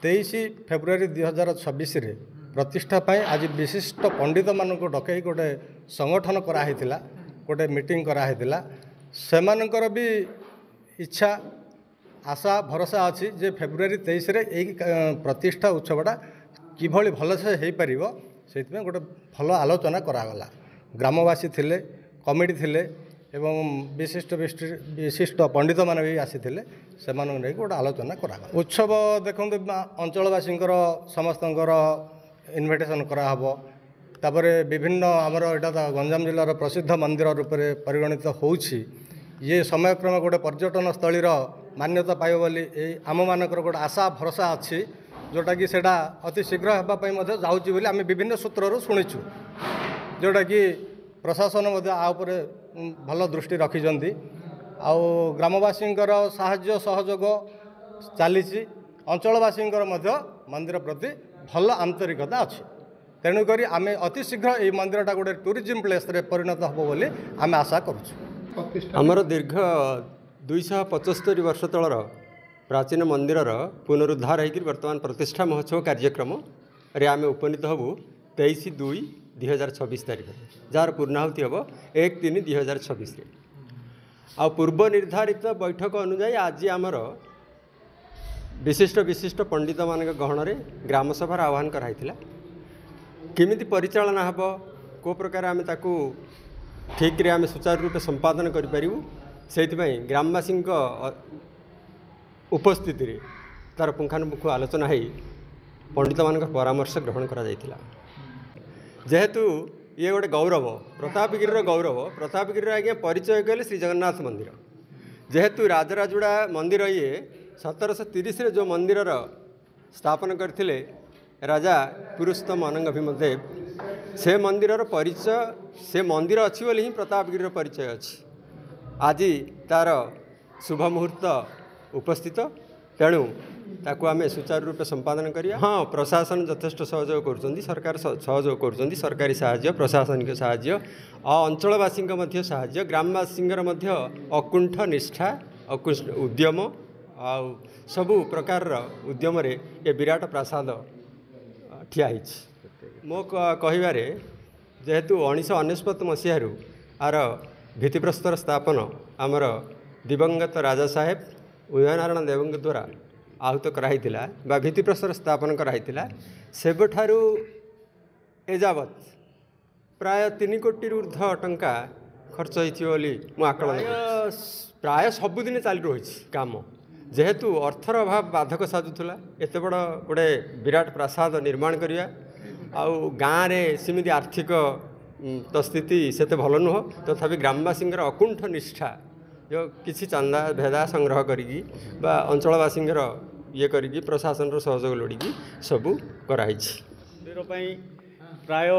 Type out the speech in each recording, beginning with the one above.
23 February 2026 प्रतिष्ठा पाई आज विशिष्ट पंडित मानक डकई गोटे संगठन कराइला गोटे मीटिंग कराइला सेमानकर भी इच्छा आशा भरोसा अच्छी जे फेब्रुआरी 23 यही प्रतिष्ठा उत्सवटा किभली भलसे हो पार से गोटे भल आलोचना करागला ग्रामवासी थिले कमिटी थिले एवं विशिष्ट विशिष्ट पंडित मान भी आसी से गोटे आलोचना करागला उत्सव देखो अंचलवासी समस्त इनविटेशन कराहब तापर विभिन्न आमर यहाँ गंजाम जिलार प्रसिद्ध मंदिर रूप से परिगणित होउछि ये समयक्रम गोटे पर्यटन स्थलीर मान्यता पाइब बोली आम मानकर गोटे आशा भरोसा अच्छी जोटा कि सेटा अति शीघ्र होगापी जाऊँगी बोली आम विभिन्न सूत्रु शुणीचु जोटा कि प्रशासन आउपर भल दृष्टि रखिंट आउ ग्रामवासी साहाय्य सहयोग चली अंचलवासी मंदिर प्रति भल आंतरिकता अच्छी तेणुक आम अति शीघ्र ये मंदिरटा गोटे टूरिज्म प्लेस रे परिणत हो बोली आम आशा करुँ। आमर दीर्घ 275 वर्ष तलर प्राचीन मंदिरर पुनरुद्धार होकर बर्तमान प्रतिष्ठा महोत्सव कार्यक्रम रे आम उपनीत हबू 23/2/2026 तारीख जार पूर्णाहुति हम 1/3/2026 आ पूर्व निर्धारित बैठक अनुजाई आज आमर विशिष्ट विशिष्ट पंडित मान गहन ग्रामसभार आह्वान कराइला केमिति परिचालना हम को प्रकार आम ताकू ठीक रे आम सुचारू रूप संपादन करूँ से ग्रामवासी उपस्थिति रे तार पुंखानुपुंख आलोचना हो पंडित मान परामर्श ग्रहण करा जायथिला जेहेतु ये गोटे गौरव प्रतापगिरी गौरव प्रतापगिरी आज्ञा परिचय कहले श्री जगन्नाथ मंदिर जेहेतु राजराजुड़ा मंदिर ये 1730 जो मंदिर स्थापन करथिले राजा पुरुषोत्तम अनंग भीमदेव से मंदिर परिचय से मंदिर अच्छी बोली ही प्रतापगिरी परिचय अच्छी आज तार शुभ मुहूर्त उपस्थित तेणु ताकू आम सुचारू रूप संपादन करिया। हाँ प्रशासन यथेष्ट सहयोग कर सरकार सहयोग कर सरकारी साहाय्य प्रशासनिक साहाय्य अंचलवासी साहाय्य ग्रामवासी अकुंठ निष्ठा अकुंठ उद्यम आ सबु प्रकार उद्यम ये विराट प्रासाद ठिया मो कहिबारे जेहेतु 1999 मसीह आर भित्तिप्रस्तर स्थापन आमर दिवंगत राजा साहेब उदयनारायण देवଙ୍କ द्वारा आहूत कराइथिला बा भित्तिप्रस्तर स्थापन कराइथिला सेबठारु एजावत प्राय 3 कोटी ऊर्ध्व टंका खर्च होली मु आकलन प्राय सबुदिन चली रही काम जेहेतु अर्थर अभाव बाधक साजुला एत बड़ गोटे विराट प्रासाद निर्माण करिया आउ गाँव में सेमती आर्थिक तो स्थिति सेते भल नुह तथापि ग्रामवासी अकुंठ निष्ठा जो किसी चांदा भेदा संग्रह करी बा अंचलवासी ये करी प्रशासन सहयोग लोड़ी सबू कराई प्राय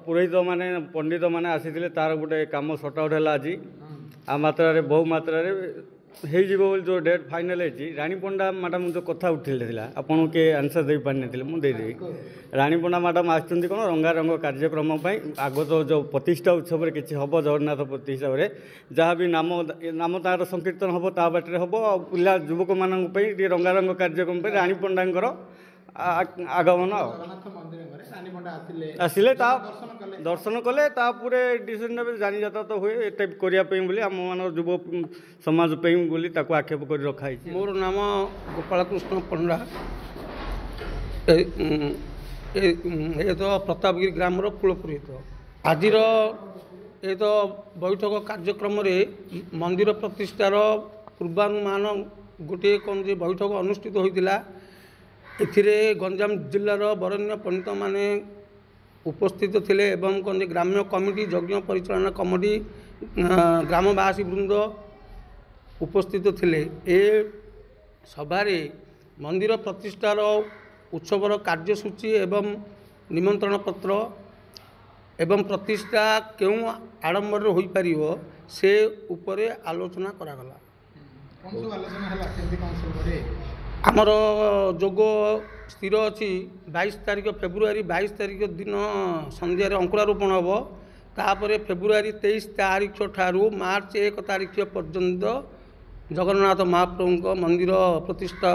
पुरोहित माने पंडित माने आसी तार गोटे कम सर्ट आउट है आज आ मात्रा बहु मात्रा हो जो डेट फाइनाल है रानी पंडा मैडम जो कथा उठे आपन के आंसर दे पारे मुझे रानी पंडा मैडम आसुँच कौन रंगारंग कार्यक्रम आगत जो प्रतिष्ठा उत्सव किसी हम जगन्नाथ प्रतिष्ठा जहाँ भी नाम नाम तार संकीर्तन हम ता बाटे हम पिला युवक मान रंगारंग कार्यक्रम रानी पंडा आगमन आसिले दर्शन कले डिसीजन ने जानी जाता तो हुए ये करने आम मान युव समाज बोली आक्षेप कर रखाई। मोर नाम गोपाल कृष्ण पंडा ये तो प्रतापगिरी ग्राम कुलपुरोहित आज ये तो बैठक कार्यक्रम मंदिर प्रतिष्ठार पूर्वानुमान गोटे कौन बैठक अनुष्ठित होता एथिरे गंजाम जिलार बरण्य पंडित माने उपस्थित थिले एवं कौन ग्राम्य कमिटी यज्ञ परिचालना कमिटी ग्रामवासी वृंद उपस्थित थिले ए सभारे मंदिर प्रतिष्ठार उत्सवर कार्यसूची एवं निमंत्रण पत्र एवं प्रतिष्ठा क्यों आडंबर हो पारिबो से उपरे आलोचना करागला। आमर जोग स्थिर अच्छी 22 तारीख फेब्रुआरी 22 तारीख दिन संध्यार अंकुरारोपण हम तापर फेब्रुआरी 23 तारीख ठारू मार्च 1 तारीख पर्यंत ଜଗନ୍ନାଥ ମହାପ୍ରଭୁଙ୍କ ମନ୍ଦିର ପ୍ରତିଷ୍ଠା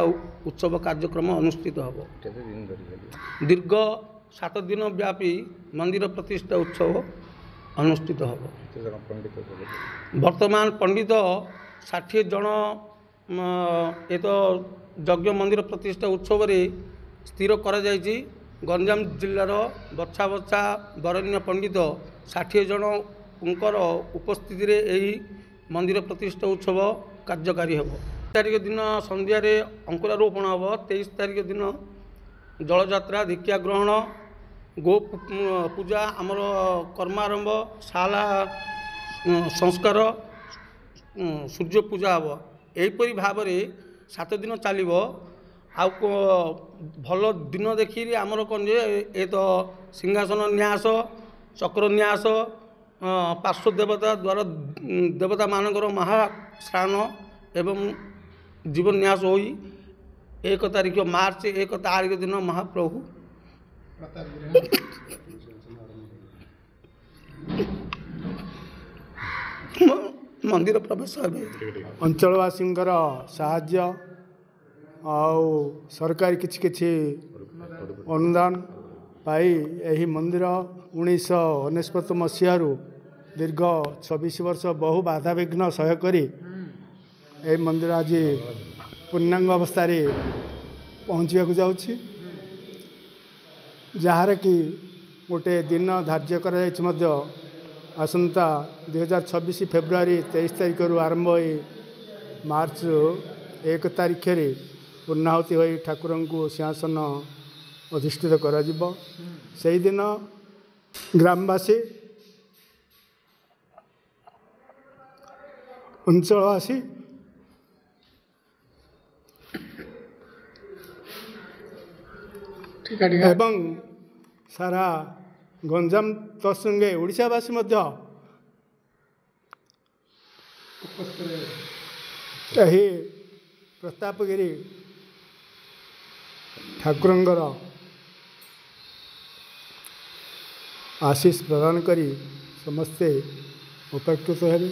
ଉତ୍ସବ କାର୍ଯ୍ୟକ୍ରମ ଅନୁଷ୍ଠିତ ହେବ। ଦୀର୍ଘ 7 ଦିନ ବ୍ୟାପୀ ମନ୍ଦିର ପ୍ରତିଷ୍ଠା ଉତ୍ସବ ଅନୁଷ୍ଠିତ ହେବ। ବର୍ତ୍ତମାନ ପଣ୍ଡିତ 60 ଜଣ ଏ ତ ଯଜ୍ଞ ମନ୍ଦିର ପ୍ରତିଷ୍ଠା ଉତ୍ସବରେ ସ୍ଥିର କରାଯାଇଛି। ଗଞ୍ଜାମ ଜିଲ୍ଲାର ବଛା ବଛା ବରେଣ୍ୟ ପଣ୍ଡିତ 60 ଜଣଙ୍କର ଉପସ୍ଥିତିରେ ଏହି ମନ୍ଦିର ପ୍ରତିଷ୍ଠା ଉତ୍ସବ କାର୍ଯ୍ୟକାରୀ ହେବ। 23 ତାରିଖ ଦିନ ସନ୍ଧ୍ୟାରେ ଅଙ୍କୁରାରୋପଣ ହେବ। 23 ତାରିଖ ଦିନ ଜଳଯାତ୍ରା, ଦୀକ୍ଷା ଗ୍ରହଣ, ଗୋ ପୂଜା, ଆମର କର୍ମାରମ୍ଭ, ଶାଲା ସଂସ୍କାର, ସୂର୍ଯ୍ୟ ପୂଜା ହେବ। ଏହିପରି ଭାବରେ 7 ଦିନ ଚାଲିବ। ଆଉ ଭଲ ଦିନ ଦେଖିକି ଆମର କ'ଣ ଯେ ଏ ତ ସିଂହାସନ ନ୍ୟାସ, ଚକ୍ର ନ୍ୟାସ, ପାର୍ଶ୍ୱ ଦେବତା ଦ୍ୱାରା ଦେବତାମାନଙ୍କର ମହାସ୍ନାନ ଏବଂ ଜୀବନ୍ୟାସ ହୋଇ 1 ତାରିଖ ମାର୍ଚ୍ଚ 1 ତାରିଖ ଦିନ ମହାପ୍ରଭୁ ମନ୍ଦିର ପ୍ରବେଶ ହେବେ। ଅଞ୍ଚଳବାସୀଙ୍କର ସାହାଯ୍ୟ ଆଉ ସରକାରୀ କିଛି ଅନୁଦାନ ପାଇ ଏହି ମନ୍ଦିର 1999 ମସିହାରୁ ଦୀର୍ଘ 26 ବର୍ଷ ବହୁ ବାଧାବିଘ୍ନ ସହ୍ୟ କରି ଏହି ମନ୍ଦିର ଆଜି ପୂର୍ଣ୍ଣାଙ୍ଗ ଅବସ୍ଥାରେ ପହଞ୍ଚିବାକୁ ଯାଉଛି। ଯାହାର କି ଗୋଟେ ଦିନ ଧାର୍ଯ୍ୟ କରାଯାଇଛି ମଧ୍ୟ ଆସନ୍ତା 2026 ଫେବୃଆରୀ 23 ତାରିଖରୁ ଆରମ୍ଭ ହୋଇ ମାର୍ଚ୍ଚ 1 ତାରିଖରେ ପୂର୍ଣ୍ଣାହୁତି ହୋଇ ଠାକୁରଙ୍କୁ ସିଂହାସନ ଅଧିଷ୍ଠିତ କରାଯିବ। ସେହିଦିନ ଗ୍ରାମବାସୀ, ଅଞ୍ଚଳବାସୀ ଏବଂ ସାରା ଗଞ୍ଜାମ ତତ୍ସଙ୍ଗେ ଓଡ଼ିଶାବାସୀ ମଧ୍ୟ ଏହି ପ୍ରତାପଗିରି ଠାକୁରଙ୍କର ଆଶୀଷ ପ୍ରଦାନ କରି ସମସ୍ତେ ଉପକୃତ ହେବେ।